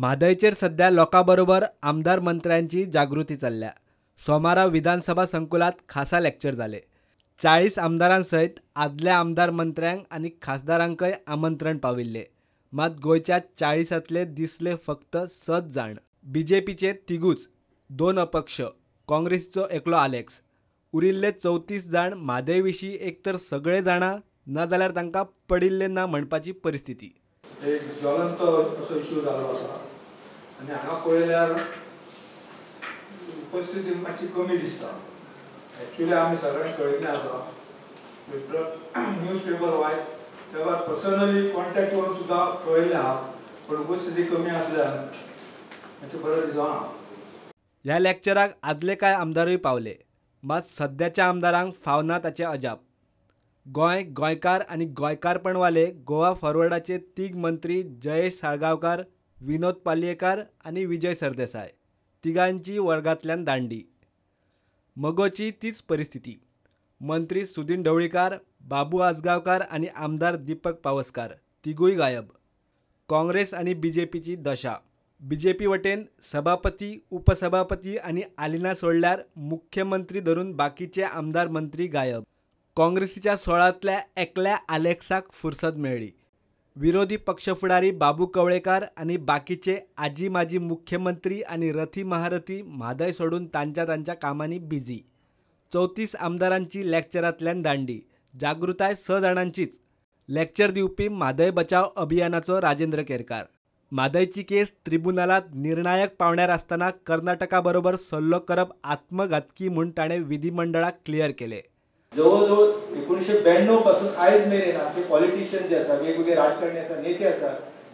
म्हादयचेर सध्या लोकांबरोबर आमदार मंत्र्यांची जागृती चल्ल्या. सोमारा विधानसभा संकुलात खासा लेक्चर जाले. 40 आमदारांसयत आदल्या आमदार मंत्र्यांक आनी खासदारांकय आमंत्रण पाविल्ले. मात गोंयच्या 40तले दिसले फक्त 7 जाण. बीजेपीचे तिगूच, 2 अपक्ष, काँग्रेसीचो एकलो आलेक्स. उरिल्ले 34 जाण म्हादय विशीं एक तर सगळे जाणा नाजाल्यार तांकां पडिल्ले ना म्हणपाची परिस्थिती. एक ज्वलंत असो इश्यू जाल्लो आसा आनी हांगा पळयल्यार उपस्थिती मातशी कमी दिसता. एक्चुअली आमी सगळ्यांक कळयल्लें आसा, न्यूज पेपर वायज तेव्हा पर्सनली कॉन्टॅक्ट करून सुद्दां कळयल्लें आहा, पण उपस्थिती कमी आसल्यान मातशें बरें दिसना. ह्या लेक्चराक आदले कांय आमदारूय पावले, मात सद्याच्या आमदारांक फावना ताचे अजाप. गोंय, गोंयकार आनी गोंयकारपणवाले गोवा फॉरवर्डाचे तीग मंत्री जयेश साळगांवकार, विनोद पालयेकार आनी विजय सरदेसाय तिगांची वर्गांतल्यान दांडी. मगोची तीच परिस्थिती. मंत्री सुदीन ढवळीकार, बाबू आजगांवकार आनी आमदार दीपक पावसकार तिगूय गायब. काँग्रेस आनी बीजेपीची दशा. बीजेपी वटेन सभापती, उपसभापती आनी आलिना सोडल्यार मुख्यमंत्री धरून बाकीचे आमदार मंत्री गायब. काँग्रेसीच्या 16तल्या एकल्या आलेक्साक फुरसत मेळ्ळी. विरोधी पक्ष फुडारी बाबू कवळेकार आनी बाकीचे आजी माजी मुख्यमंत्री आनी रथी महारथी म्हादय सोडून तांच्या कामांनी बिझी. 34 आमदारांची लेक्चरांतल्यान दांडी. जागृताय 6 जाणांचीच. लेक्चर दिवपी म्हादय बचाव अभियानाचो राजेंद्र केरकार. म्हादयची केस ट्रिब्युनलांत निर्णायक पावंड्यार आसतना कर्नाटका बरोबर सल्लो करप आत्मघातकी म्हूण ताणें विधिमंडळाक क्लियर केले. जवळ जवळ 1992 पासून आयज मेरेन आमचे पॉलिटिशियन जे आसा, वेगवेगळे राजकारणी आसा, नेते आसा,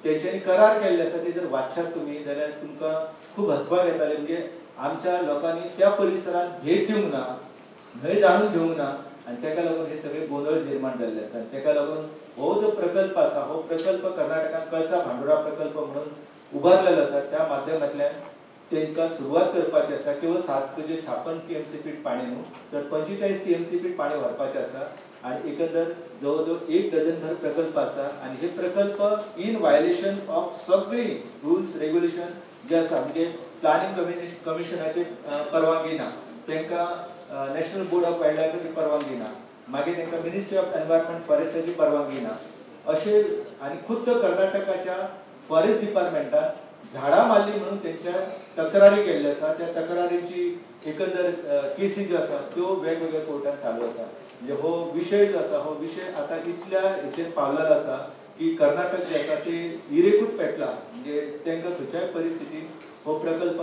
तेंच्यांनी करार केल्ले आसा. ते जर वाचशात तुमी जाल्यार तुमकां खूब हसपाक येतालें. म्हणजे आमच्या लोकांनी त्या परिसरात भेट दिवंक ना, न्हय जाणून घेवंक ना, आनी तेका लागून हे सगळे गोंधळ निर्माण जाल्ले आसा. तेका लागून हो जो प्रकल्प आसा, हो प्रकल्प कर्नाटकान कळसा भांडोरा प्रकल्प म्हणून उबारलेलो आसा. त्या माध्यमांतल्यान तेंकां सुरवात करपाची आसा. केवळ 7.56 TMC पीठ पाणी न्हू, तर 45 TMC पीठ पाणी व्हरपाचें आसा. आनी एकंदर जवळ जवळ 1 डझनभर प्रकल्प आसा. आनी हे प्रकल्प इन वायलेशन ऑफ सगळी रुल्स रेग्युलेशन जे आसा. म्हणजे प्लॅनिंग कमिशनाची परवानगी ना, तेंकां नॅशनल बोर्ड ऑफ वायल्ड लायफाची परवानगी ना, मागीर तेंकां मिनिस्ट्री ऑफ एनवायरमेंट फॉरेस्टाची परवानगी ना अशें. आनी खुद्द कर्नाटकाच्या फॉरेस्ट डिपार्टमेंटान झाडां मारली म्हणून तेंच्या तक्रारी केल्ल्यो आसा. त्या तक्रारींची एकंदर केसी ज्यो आसा त्यो वेगवेगळ्या कोर्टात चालू आसा. म्हणजे हो विशय जो आसा, हो विशय आतां इतल्या हेचेर पावलेलो आसा की कर्नाटक जे आसा ते इरेकूच पेटला. म्हणजे तेंकां खंयच्याय परिस्थितीन हो प्रकल्प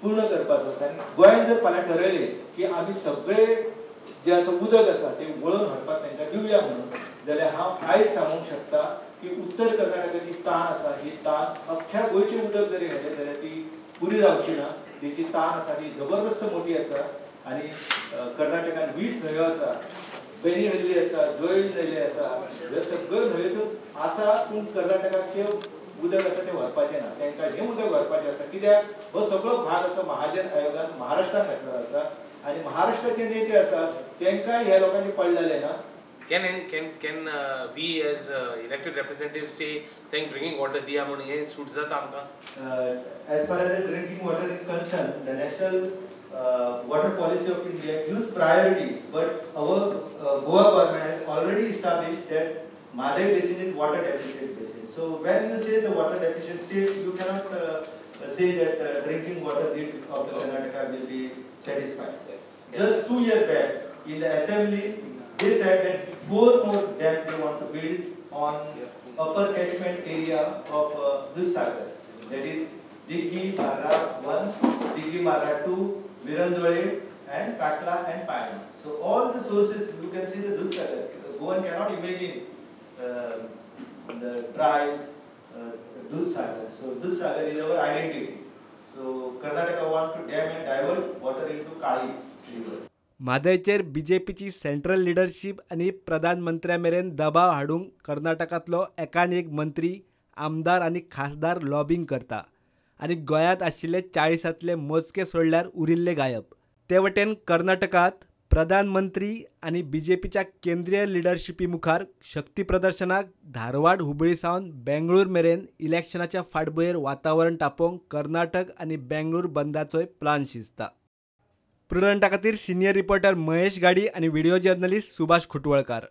पूर्ण करपाचो आसा. आनी गोंयान जर फाल्यां ठरयलें की आमी सगळे जे आसा उदक आसा ते वळोवन हाडपाक तेंकां दिवया म्हणून, जाल्यार हांव आयज सांगूंक शकता की उत्तर कर्नाटकाची तान आसा, ही तान अख्ख्या गोंयचें उदक जरी हाडलें जाल्यार ती पुरी जावची ना. तेची तान आसा ती जबरदस्त मोठी आसा. आनी कर्नाटकान 20 न्हंयो आसा, बेनी नदी आसा, जोयल नदी आसा, ह्यो सगळ्यो न्हंयो आसा. पूण कर्नाटकाक ते उदक आसा ते व्हरपाचें ना, तेंकां हें उदक व्हरपाचें आसा. कित्याक हो सगळो भाग असो महाजन आयोगान महाराष्ट्रान घातलेलो आसा. आनी महाराष्ट्राचे नेते आसात तेंकाय ह्या लोकांनी पडलेले ना. Can we as elected representatives say thank drinking water diya म्हणून हे सूट जाता आमकां? As far as the drinking water is concerned, the national water policy of India gives priority, but our Goa government has already established that Madai basin is water deficient basin. So when you say the water deficient state, you cannot say that drinking water need of the Karnataka will be satisfied. Yes. Just 2 years back in the assembly, they said that 4 more dams they want to build on upper catchment area of Dudhsagar. That is Diggi Marra 1, Diggi Marra 2, Viranjole and Katla and Payana. So all the sources you can see the Dudhsagar. One cannot imagine the dry Dudhsagar. So Dudhsagar is our identity. So Karnataka want to dam and divert water into Kali river. म्हादयचेर बीजेपीची central leadership आनी प्रधानमंत्र्या मेरेन दबाव हाडूंक कर्नाटकांतलो एकान एक मंत्री, आमदार आनी खासदार लॉबिंग करता. आनी गोंयांत आशिल्ले 40तले मोजके सोडल्यार उरिल्ले गायब. ते वटेन कर्नाटकांत प्रधानमंत्री आणि BJPच्या केंद्रीय लिडरशिपी मुखार शक्ती प्रदर्शनाक धारवाड हुबळी सावन बेंगळूर मेरेन इलेक्शनाच्या फाटभुंयेर वातावरण तापोवंक कर्नाटक आणि बेंगळूर बंदाचोय प्लान शिजता. प्रुडंटा खातीर सिनियर रिपोर्टर महेश गाडी आणि व्हिडिओ जर्नलिस्ट सुभाष खुटवळकार.